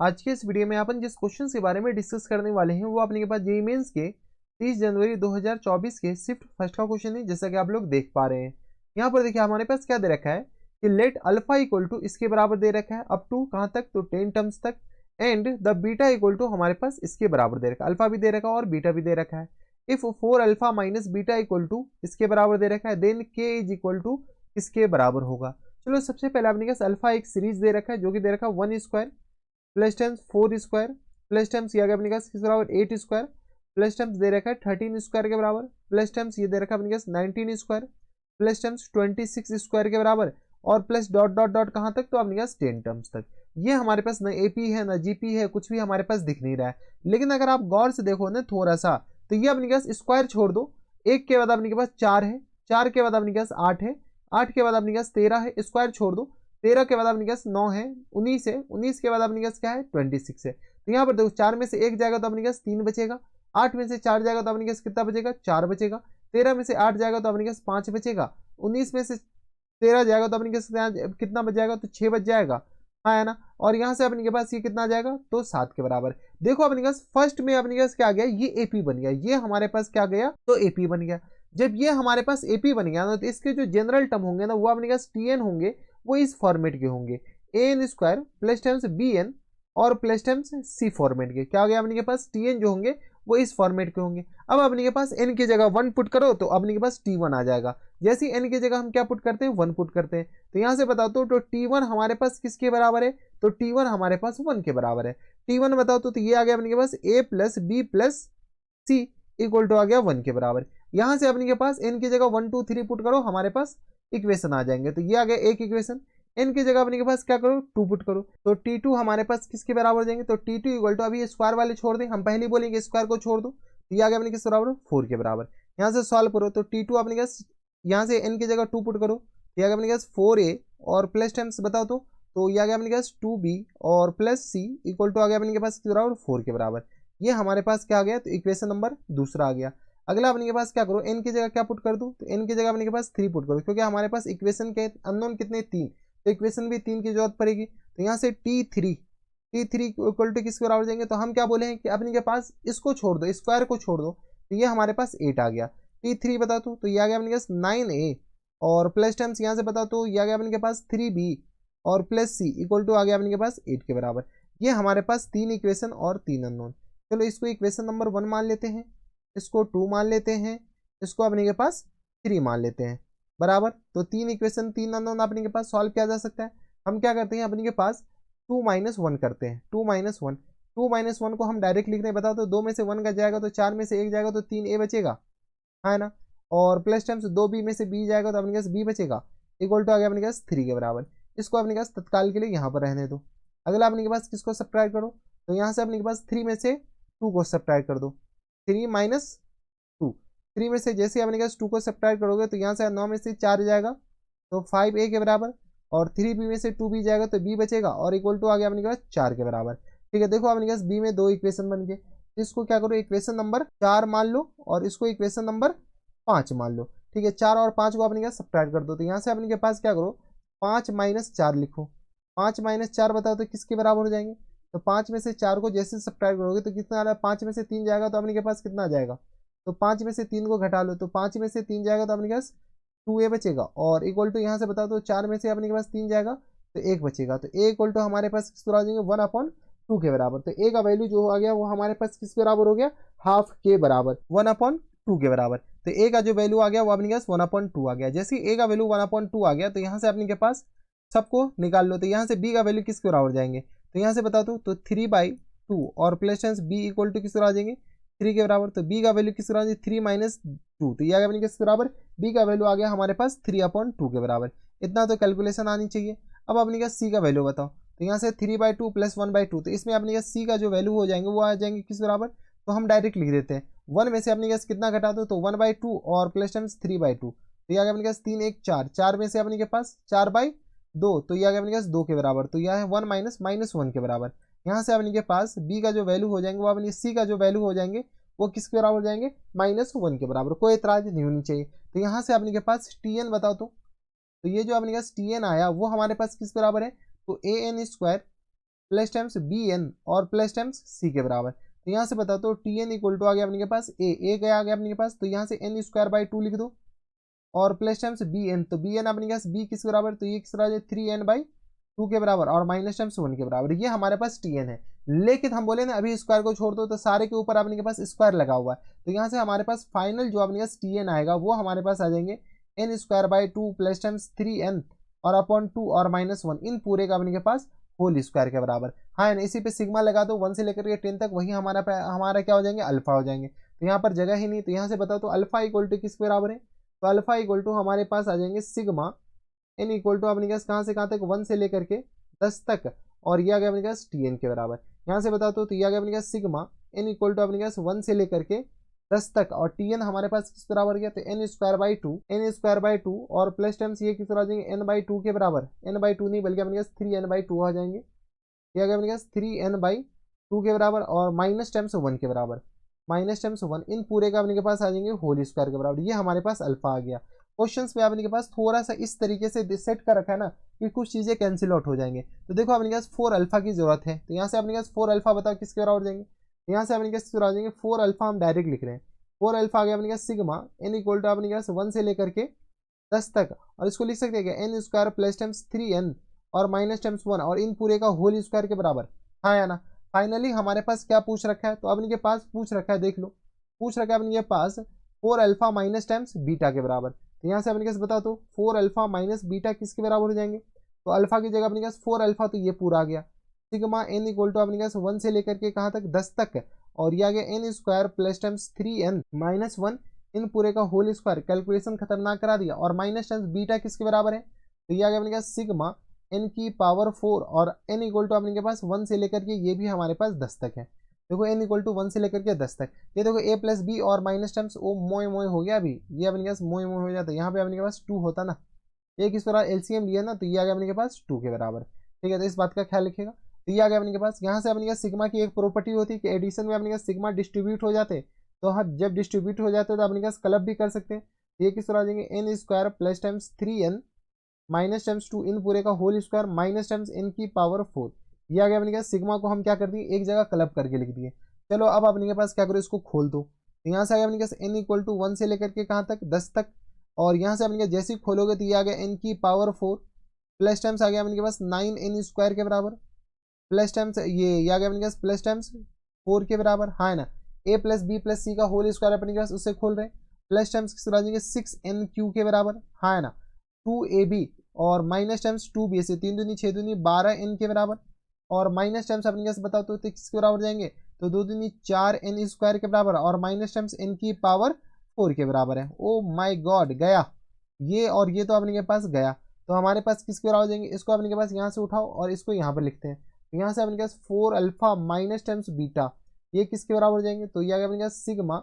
आज के इस वीडियो में अपन जिस क्वेश्चन के बारे में डिस्कस करने वाले हैं वो अपने के पास जेईई मेंस के 30 जनवरी 2024 के शिफ्ट फर्स्ट का क्वेश्चन है, जैसा कि आप लोग देख पा रहे हैं। यहाँ पर देखिए हमारे पास क्या दे रखा है कि लेट अल्फा इक्वल टू इसके बराबर दे रखा है अप टू कहाँ तक, तो 10 टर्म्स तक, and the beta equal to हमारे पास इसके बराबर दे रखा है, अल्फा भी दे रखा है और बीटा भी दे रखा है। If 4 alpha minus beta equal to इसके बराबर दे रखा है देन के इज इक्वल टू इसके बराबर होगा। चलो सबसे पहले अपने पास अल्फा एक सीरीज दे रखा है जो कि दे रखा है 1 square plus times 4 square plus times ये आ गया अपने पास किस बराबर 8 स्क्वायर प्लस टाइम्स दे रखा है 13 स्क्वायर के बराबर प्लस टाइम्स ये दे रखा है अपने पास 19 स्क्वायर प्लस टाइम्स 26 स्क्वायर के बराबर और प्लस डॉट डॉट डॉट कहाँ तक, तो अपने पास 10 टर्म्स तक। ये हमारे पास ना एपी है ना जीपी है, कुछ भी हमारे पास दिख नहीं रहा है। लेकिन अगर आप गौर से देखो ना थोड़ा सा, तो ये अपने पास स्क्वायर छोड़ दो, एक के बाद अपने के पास 4 है, 4 के बाद अपने पास 8 है, 8 के बाद अपने पास 13 है, स्क्वायर छोड़ दो, 13 के बाद अपने पास 9 है, 19 है, 19 के बाद अपने पास क्या है 26 है। तो यहाँ पर देखो 4 में से 1 जाएगा तो अपने पास 3 बचेगा, 8 में से 4 जाएगा तो अपने पास कितना बचेगा 4 बचेगा, 13 में से 8 जाएगा तो अपने पास 5 बचेगा, 19 में से 13 जाएगा तो अपने पास कितना बच जाएगा, तो 6 बच जाएगा, हाँ है ना। और यहाँ से अपने के पास ये कितना आ जाएगा, तो 7 के बराबर। देखो अपने पास फर्स्ट में अपने पास क्या आ गया, ये एपी बन गया, ये हमारे पास क्या गया, तो एपी बन गया। जब ये हमारे पास एपी बन गया ना, तो इसके जो जनरल टर्म होंगे ना वो अपने पास टीएन होंगे, वो इस फॉर्मेट के होंगे, a n square plus times b n और प्लस टाइम्स सी फॉर्मेट के। क्या हो गया अपने के पास, टी एन जो होंगे वो इस फॉर्मेट के होंगे। अब अपने के पास एन की जगह 1 पुट करो तो अपने के पास टी1 आ जाएगा। जैसे एन की जगह हम क्या पुट करते हैं, 1 पुट करते हैं। तो यहाँ से बताओ तो टी1 हमारे पास किसके बराबर है, तो टी1 हमारे पास 1 के बराबर है। टी1 बताओ तो ये आ गया अपने के पास a plus b plus c equal to आ गया 1 के बराबर। यहाँ से अपने के पास एन की जगह 1 2 3 पुट करो, हमारे पास इक्वेशन आ जाएंगे। तो ये आ गया एक इक्वेशन। एन की जगह अपने के पास क्या करो 2 पुट करो, तो T2 हमारे पास किसके बराबर हो जाएंगे, तो T2 इक्वल टू अभी स्क्वायर वाले छोड़ दें, हम पहले बोलेंगे स्क्वायर को छोड़ दो, तो ये आ गया अपने किस बराबर 4 के बराबर। यहाँ से सॉल्व करो तो T2 अपने पास यहाँ से एन की जगह 2 पुट करो, ये आ गया अपने पास 4a और प्लस टाइम्स बताओ तो ये आ गया अपने पास 2b और प्लस सी इक्वल टू आ गया अपने के पास किस बराबर 4 के बराबर। ये हमारे पास क्या आ गया, तो इक्वेशन नंबर दूसरा आ गया। अगला अपने के पास क्या करो, एन की जगह क्या पुट कर दूं, तो एन की जगह अपने के पास 3 पुट करो, क्योंकि हमारे पास इक्वेशन के अननोन कितने 3, तो इक्वेशन भी 3 की जरूरत पड़ेगी। तो यहाँ से T3 इक्वल टू किसके बराबर जाएंगे, तो हम क्या बोले हैं कि अपने के पास इसको छोड़ दो, स्क्वायर को छोड़ दो, तो ये हमारे पास 8 आ गया। T3 बता तो ये आ गया अपने के पास 9a और प्लस टाइम्स यहाँ से बता तो ये आ गया अपने के पास 3b और प्लस सी इक्वल टू आ गया अपने के पास 8 के बराबर। ये हमारे पास 3 इक्वेशन और 3 अननोन। चलो इसको इक्वेशन नंबर 1 मान लेते हैं, इसको 2 मान लेते हैं, इसको अपने के पास 3 मान लेते हैं बराबर। तो 3 इक्वेशन 3 अननोन अपने के पास सॉल्व किया जा सकता है। हम क्या करते हैं अपने के पास 2 माइनस 1 करते हैं, 2 माइनस 1, 2 माइनस 1 को हम डायरेक्ट लिखते हैं, बताओ तो 2 में से 1 का जाएगा तो 4 में से 1 जाएगा तो 3a बचेगा, है ना। और प्लस टाइम्स 2b में से b जाएगा तो अपने पास b बचेगा इक्वल टू आ गया अपने पास 3 के बराबर। इसको अपने पास तत्काल के लिए यहाँ पर रहने दो। अगला अपने के पास किसको सब्ट्रैक्ट करो, तो यहाँ से अपने के पास 3 में से 2 को सब्ट्रैक्ट कर दो, 3 माइनस 2, 3 में से जैसे अपने पास 2 को सब्ट्रैक्ट करोगे तो यहाँ से 9 में से 4 जाएगा तो 5a के बराबर, और 3b में से 2b जाएगा तो b बचेगा और इक्वल टू आ गया अपने पास 4 के बराबर। ठीक है, देखो अपने पास b में 2 इक्वेशन बन गए, इसको क्या करो इक्वेशन नंबर 4 मान लो और इसको इक्वेशन नंबर 5 मान लो। ठीक है, 4 और 5 को अपने पास सब्ट्रैक्ट कर दो, तो यहाँ से अपने के पास क्या करो 5 माइनस 4 लिखो, 5 माइनस 4 बताओ तो किसके बराबर हो जाएंगे, तो 5 में से 4 को जैसे सब्ट्रैक्ट करोगे तो कितना आ रहा है, 5 में से 3 जाएगा तो अपने के पास कितना आ जाएगा, तो 5 में से 3 को घटा लो, तो 5 में से 3 जाएगा तो अपने पास 2a बचेगा और इक्वल टू यहाँ से बताओ तो 4 में से अपने के पास 3 जाएगा तो 1 बचेगा, तो a इक्वल टू हमारे पास किस बराबर जाएंगे 1/2 के बराबर। तो a का वैल्यू जो आ गया वो हमारे पास किस बराबर हो गया, हाफ के बराबर, 1/2 के बराबर। तो a का जो वैल्यू आ गया वो अपने पास 1/2 आ गया। जैसे a का वैल्यू 1/2 आ गया तो यहाँ से अपने के पास सबको निकाल लो, तो यहाँ से b का वैल्यू किसके बराबर जाएंगे, तो यहाँ से बता दो तो 3/2 और plus tens b equal to किस बराबर जाएंगे 3 के बराबर। तो b का वैल्यू किस बराबर 3 माइनस 2, तो ये आ गया अपने किस बराबर, b का वैल्यू आ गया हमारे पास 3/2 के बराबर। इतना तो कैलकुलेशन आनी चाहिए। अब अपने का c का वैल्यू बताओ, तो यहाँ से 3/2 प्लस 1/2, तो इसमें अपने का c का जो वैल्यू हो जाएंगे वो आ जाएंगे किस बराबर, तो हम डायरेक्ट लिख देते हैं 1 में से अपने पास कितना घटा दो, तो 1/2 और प्लस टाइम्स 3/2, तो ये आ गया अपने पास 3 1 4, 4 में से अपने के पास 4/2, तो ये आ गया अपने पास 2 के बराबर, तो यह है 1 माइनस -1 के बराबर। यहाँ से अपने के पास b का जो वैल्यू हो जाएंगे वो अपने c का जो वैल्यू हो जाएंगे वो किसके बराबर हो जाएंगे, -1 के बराबर। कोई एतराज नहीं होनी चाहिए। तो यहाँ से अपने के पास tn बताओ तो ये जो अपने पास tn आया वो हमारे पास किस बराबर है, तो an square plus times b n और प्लस टाइम्स सी के बराबर। तो यहाँ से बता दो टी एन इक्वल टू आ गया अपने के पास ए गया आ गया अपने के पास, तो यहाँ से एन स्क्वायर बाई 2 लिख दो और प्लस टाइम्स बी एन, तो बी एन अपने के पास बी किस बराबर, तो ये किस बराबर 3n/2 के बराबर और माइनस टाइम्स 1 के बराबर, ये हमारे पास टी एन है। लेकिन हम बोले ना अभी स्क्वायर को छोड़ दो तो सारे के ऊपर अपने के पास स्क्वायर लगा हुआ है, तो यहाँ से हमारे पास फाइनल जो अपने पास टी एन आएगा वो हमारे पास आ जाएंगे n square by 2 plus times 3n और अपॉन 2 और माइनस 1, इन पूरे का अपने के पास होल स्क्वायर के बराबर। हाँ, इसी पे सिग्मा लगा दो 1 से लेकर के 10 तक, वही हमारा क्या हो जाएंगे, अल्फा हो जाएंगे। तो यहाँ पर जगह ही नहीं, तो यहाँ से बताओ तो अल्फा इक्वल टू किसके बराबर है, तो अल्फा इक्वल टू हमारे पास आ जाएंगे सिग्मा एन इक्वल टू अपने पास कहाँ से कहाँ तक 1 से लेकर के 10 तक, और ये आ गया अपने पास टी एन के बराबर। यहाँ से बताओ तो ये आ गया अपने पास सिग्मा एन इक्वल टू अपने पास 1 से लेकर के 10 तक, और टी एन हमारे पास किस बराबर गया, तो एन स्क्वायर बाई टू और प्लस टाइम्स ये किस आ जाएंगे n/2 के बराबर, n/2 नहीं बल्कि अपने पास 3n/2 आ जाएंगे, ये आ गया अपने पास 3n/2 के बराबर और माइनस टाइम्स 1 के बराबर, माइनस टाइम्स 1, इन पूरे का अपने के पास आ जाएंगे होल स्क्वायर के बराबर, ये हमारे पास अल्फा आ गया। क्वेश्चंस में आपने के पास थोड़ा सा इस तरीके से सेट कर रखा है ना कि कुछ चीजें कैंसिल आउट हो जाएंगे। तो देखो अपने के पास 4 अल्फा की जरूरत है, तो यहाँ से अपने के पास 4 अल्फा बताओ किसके बराबर जाएंगे, यहाँ से अपने के पास आ जाएंगे 4 अल्फा, हम डायरेक्ट लिख रहे हैं 4 अल्फा आ गया अपने के पास सिग्मा एन इक्वल टू अपने के पास 1 से लेकर के 10 तक, और इसको लिख सकते हैं N square plus times 3n और माइनस टाइम्स 1 और इन पूरे का होल स्क्वायर के बराबर। हाँ या ना। फाइनली हमारे पास क्या पूछ रखा है, तो अपने के पास पूछ रखा है, देख लो पूछ रखा है अपने के पास 4 अल्फा माइनस टाइम्स बीटा के बराबर। तो यहाँ से अपने के पास बता दो 4 अल्फा माइनस बीटा किसके बराबर हो जाएंगे, तो अल्फा की जगह अपने के पास 4 अल्फा, तो ये पूरा आ गया सिग्मा एन इक्वल टू अपने के पास 1 से लेकर के कहाँ तक 10 तक, और ये आ गया n square plus times 3n minus 1, इन पूरे का होल स्क्वायर, कैलकुलेशन खतरनाक करा दिया, और माइनस टाइम्स बीटा किसके बराबर है, तो ये आ गया अपने के पास सिग्मा एन की पावर 4 और एन इक्वल टू अपने के पास 1 से लेकर के ये भी हमारे पास 10 तक है। देखो एन इक्वल टू 1 से लेकर के 10 तक, ये देखो ए प्लस बी और माइनस टाइम्स ओ मोए मोए हो गया, अभी ये अपने के पास मोए मोए हो जाता है, यहाँ पे अपने के पास 2 होता ना, एक इस तरह एलसीएम लिया ना, तो ये आ गया अपने के पास 2 के बराबर। ठीक है, तो इस बात का ख्याल रखिएगा। तो ये आ गया अपने के पास, यहाँ से अपने के सिग्मा की एक प्रॉपर्टी होती है कि एडिशन में अपने के सिग्मा डिस्ट्रीब्यूट हो जाते, तो हाँ जब डिस्ट्रीब्यूट हो जाते हैं तो अपने के पास क्लब भी कर सकते हैं। ये किस तरह आ जाएंगे n square plus times 3n minus times 2 इन पूरे का whole square minus times n की पावर 4, ये आ गया अपने के पास सिग्मा को हम क्या कर दिए एक जगह क्लब करके लिख दिए। चलो अब अपने के पास क्या करो, इसको खोल दो, तो यहाँ से आ गया अपने के पास एन इक्वल टू 1 से लेकर के कहाँ तक 10 तक, और यहाँ से अपने के जैसे ही खोलोगे तो ये आ गया एन की पावर 4 प्लस टाइम्स आ गया अपने के पास 9n स्क्वायर के बराबर, प्लस टाइम्स ये आ गया अपने के पास प्लस टाइम्स 4 के बराबर। हाँ है ना, ए प्लस बी प्लस सी का होल स्क्वायर अपने के पास उससे खोल रहे हैं, प्लस टाइम्स किस आ जाएंगे 6n³ के बराबर। हाँ है ना, 2ab और माइनस टाइम्स 2b से 3 दूनी 6 दूनी 12n के बराबर, और माइनस टाइम्स अपने के पास बताओ तो किसके बराबर जाएंगे, तो 2 दूनी 4n स्क्वायर के बराबर और माइनस टाइम्स n की पावर 4 के बराबर है। ओ माय गॉड, गया ये और ये तो अपने के पास गया, तो हमारे पास किसके बराबर जाएंगे, इसको अपने के पास यहाँ से उठाओ और इसको यहाँ पर लिखते हैं, तो यहाँ से अपने के पास 4 अल्फा माइनस टाइम्स बीटा ये किसके बराबर हो जाएंगे, तो ये आ गया अपने के पास सिग्मा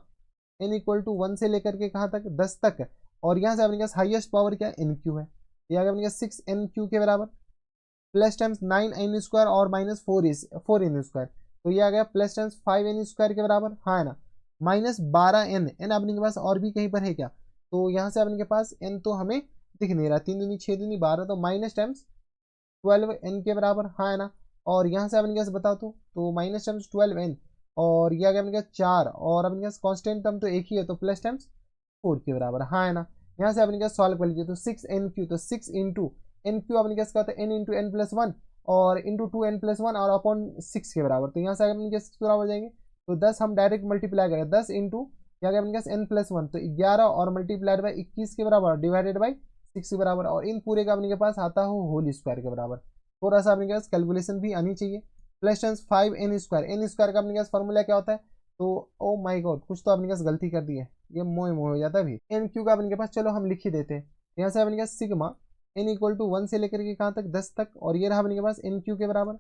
एन इक्वल टू 1 से लेकर के कहाँ तक 10 तक, और यहाँ से अपने के पास हाइएस्ट पावर क्या NQ है, ये आ गया अपने के 6n³ के बराबर, प्लस टाइम्स 9n स्क्वायर और माइनस 4n स्क्वायर, तो ये आ गया प्लस टाइम्स 5n स्क्वायर के बराबर। हाँ है ना, माइनस 12n, n अपने के पास और भी कहीं पर है क्या, तो यहाँ से अपने के पास n तो हमें दिख नहीं रहा, 3 दूनी 6 दूनी 12, तो माइनस टाइम्स 12n के बराबर। हाँ है ना, और यहाँ से अपने के पास बताओ तो माइनस टाइम्स 12n और ये आ गया अपने के पास 4 और अपने के पास कॉन्स्टेंट टर्म तो एक ही है, तो प्लस टाइम्स 4 के बराबर। हाँ है ना, यहाँ से अपने के पास सॉल्व कर लीजिए, तो 6n³ तो 6 इंटू n³ अपने के पास क्या होता है n इंटू n प्लस 1 और इंटू 2n प्लस 1 और अपॉन 6 के बराबर, तो यहाँ से अपने के पास बराबर जाएंगे, तो 10 हम डायरेक्ट मल्टीप्लाई करें 10 इंटू क्या गया अपने पास n प्लस 1 तो 11 और मल्टीप्लाइड बाई 21 के बराबर डिवाइडेड बाई 6 के बराबर, और इन पूरे का अपने के पास आता हो होल स्क्वायर के बराबर। थोड़ा सा अपने के पास कैलकुलेशन भी आनी चाहिए। Plus times 5n square, n square का अपने के पास फॉर्मूला क्या होता है, तो ओ माय गॉड कुछ तो अपने के पास गलती कर दी है, ये मोए मोए हो जाता है अभी, NQ का अपने के पास चलो हम लिख ही देते हैं, यहाँ से अपने के पास सिग्मा n इक्वल टू 1 से लेकर के कहाँ तक 10 तक, और ये रहा अपने के पास NQ के बराबर,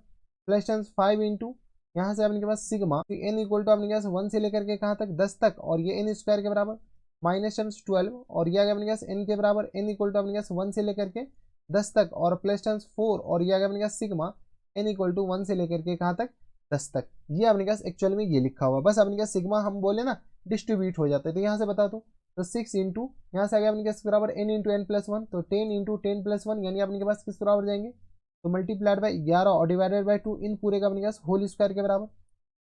प्लस टाइम्स 5 इंटू यहाँ से अपने के पास सिग्मा n इक्वल टू अपने के पास 1 से लेकर के कहाँ तक 10 तक, और ये n स्क्वायर के बराबर माइनस टाइम्स 12 और ये आ गया अपने के पास n के बराबर n इक्वल टू अपने के पास 1 से लेकर के 10 तक, और प्लस टाइम्स 4 और ये आ गया अपने के पास सिग्मा n इक्वल टू 1 से लेकर के कहाँ तक 10 तक। ये अपने पास एक्चुअल में ये लिखा हुआ, बस अपने पास सिग्मा हम बोले ना डिस्ट्रीब्यूट हो जाता है, तो यहाँ से बता दो तो 6 इंटू यहाँ से आ गया अपने पास बराबर n इंटू n प्लस 1, तो 10 इंटू 10 प्लस 1 यानी अपने के पास किस बराबर जाएंगे तो मल्टीप्लाइड बाई 11 और डिवाइडेड बाई 2 इन पूरे का अपने पास होल स्क्वायर के बराबर।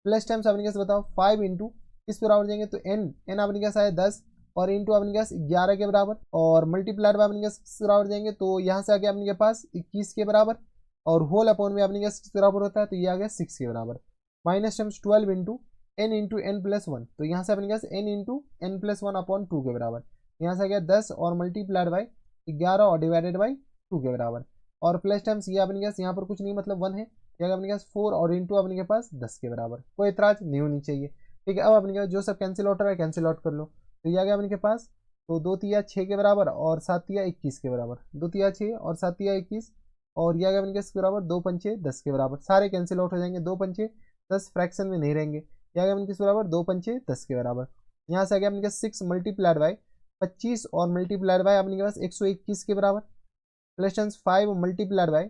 प्लस टाइम्स अपने पास बताओ 5 इंटू किस बराबर जाएंगे, तो एन अपने पास आए 10 और इंटू अपने पास 11 के बराबर, और मल्टीप्लाइड बाई अपने पास किस बराबर जाएंगे, तो यहाँ से आ गया अपने पास 21 के बराबर, और होल अपॉन में अपने पास किस बराबर होता है, तो ये आ गया 6 के बराबर। Minus times 12 into n plus 1, तो यहाँ से अपने पास n into n plus 1 upon 2 के बराबर। यहाँ से आ गया 10 और मल्टीप्लाइड बाई 11 और डिवाइडेड बाई 2 के बराबर, और प्लस टाइम्स ये अपने पास यहाँ पर कुछ नहीं मतलब 1 है, क्या अपने पास 4 और इंटू अपने के पास 10 के बराबर। कोई इतराज नहीं होनी चाहिए। ठीक है, अब अपने के पास जो सब कैंसिल आउट रहा है कैंसिल आउट कर लो, तो ये आ गया अपने के पास, तो 2 तिया 6 के बराबर और 7 तिया 21 के बराबर, 2 तिया 6 और 7 तिया 21, और ये आ गया अपने के बराबर 2 पंचे 10 के बराबर। सारे कैंसिल आउट हो जाएंगे, 2 पंचे 10 फ्रैक्शन में नहीं रहेंगे, ये आ गया अपने के बराबर 2 पंचे 10 के बराबर। यहाँ से आ गया अपने के 6 मल्टीप्लाइड बाई 25 और मल्टीप्लाइड बाई अपने के पास 121 के बराबर, प्लस 5 मल्टीप्लाइड बाई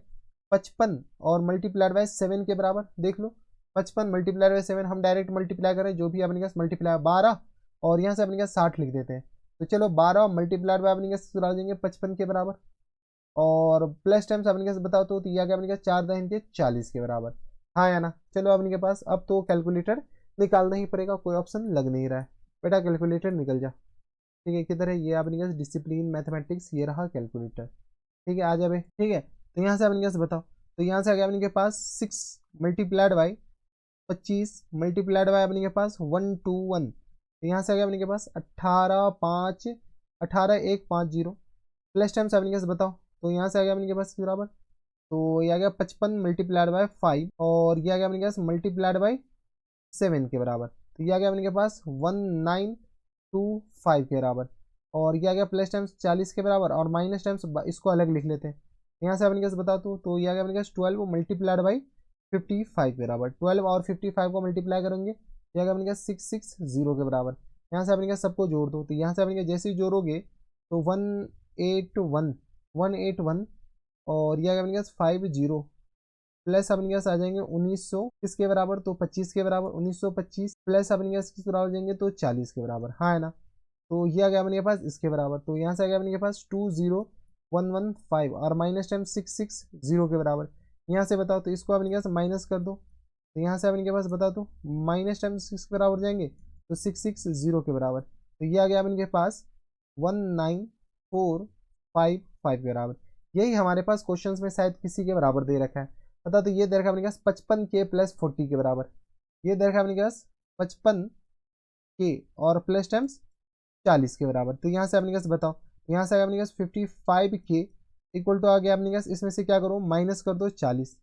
55 और मल्टीप्लाइड बाई 7 के बराबर। देख लो 55 मल्टीप्लाइड बाई 7 हम डायरेक्ट मल्टीप्लाई करें, जो भी अपने पास मल्टीप्लाई 12 और यहाँ से अपने पास 60 लिख देते हैं, तो चलो 12 मल्टीप्लाइड बाई अपने पास आ जाएंगे 55 के बराबर, और प्लस टाइम्स अपने पास बताओ तो यह क्या अपने पास 4 दही के 40 के बराबर। हाँ या ना, चलो अपने के पास अब तो कैलकुलेटर निकालना ही पड़ेगा, कोई ऑप्शन लग नहीं रहा है। बेटा कैलकुलेटर निकल जा। ठीक है, किधर है ये अपने पास डिसिप्लिन मैथमेटिक्स, ये रहा कैलकुलेटर। ठीक है, आ जाए। ठीक है, तो यहाँ से अपने पास बताओ, तो यहाँ से आ गया अपने के पास 6 मल्टीप्लाइड बाई 25 मल्टीप्लाइड बाई अपने के पास 121, तो यहाँ से आ गया अपने के पास 18 1 50 प्लस टाइम्स अपने के पास बताओ, तो यहाँ से आ गया अपने के पास बराबर, तो ये आ गया 55 मल्टीप्लाइड बाई 5 और ये आ गया अपने के पास मल्टीप्लाइड बाई 7 के बराबर, तो ये आ गया अपने के पास 1925 के बराबर, और ये आ गया प्लस टाइम्स 40 के बराबर और माइनस टाइम्स इसको अलग लिख लेते हैं। यहाँ से अपने पास बता दो, तो ये आ गया अपने पास 12 मल्टीप्लाइड बाई 55 के बराबर, 12 और 55 को मल्टीप्लाई करेंगे, ये आ गया अपने पास 660 के बराबर। यहाँ से अपने पास सबको जोड़ दो, तो यहाँ से अपने जैसे ही जोड़ोगे तो 181 और ये आ गया अपने पास 50 प्लस अपने पास आ जाएंगे 1900 किसके बराबर, तो 25 के बराबर, 1925 प्लस अपने पास किस बराबर जाएंगे, तो 40 के बराबर। हाँ है ना, तो ये आ गया अपने पास इसके बराबर, तो यहाँ से आ गया अपने पास 20115 और माइनस टाइम 660 के बराबर। यहाँ से बताओ तो इसको अपने पास माइनस कर दो, तो यहाँ से अपने पास बता दो माइनस टाइम 6 के बराबर जाएंगे तो 660 के बराबर, तो ये आ गया अपने पास 19455 के बराबर। यही हमारे पास क्वेश्चंस में शायद किसी के बराबर दे रखा है, बता तो ये दे रखा है अपने पास 55 के प्लस 40 के बराबर, ये दे रखा है अपने पास 55 के और प्लस टाइम्स 40 के बराबर। तो यहाँ से अपने पास बताओ, यहाँ से अपने पास 55 के इक्वल टू आ गया अपने पास, इसमें से क्या करो माइनस कर दो 40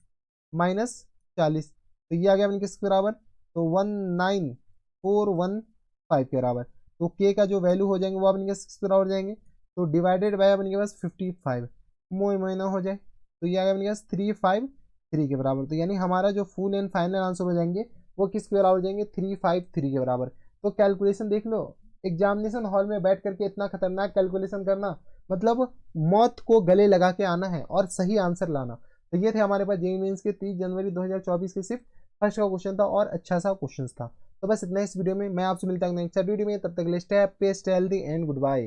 माइनस 40, तो ये आ गया अपने किसके बराबर, तो 19415 के बराबर। तो के का जो वैल्यू हो जाएंगे वो अपने पास किसके बराबर जाएंगे, तो डिवाइडेड बाय अपने पास 55 मोए महीना हो जाए, तो ये आ गया अपने पास 353 के बराबर। तो यानी हमारा जो फुल एंड फाइनल आंसर हो जाएंगे वो किसके बराबर जाएंगे, 353 के बराबर। तो कैलकुलेशन देख लो, एग्जामिनेशन हॉल में बैठ करके इतना खतरनाक कैलकुलेशन करना मतलब मौत को गले लगा के आना है और सही आंसर लाना। तो ये थे हमारे पास जेईई मेंस के 30 जनवरी 2024 के सिर्फ फर्स्ट का क्वेश्चन था और अच्छा सा क्वेश्चन था। तो बस इतना इस वीडियो में, मैं आपसे मिलता हूँ नेक्स्ट वीडियो में, तब तक के लिए stay happy stay healthy and good bye.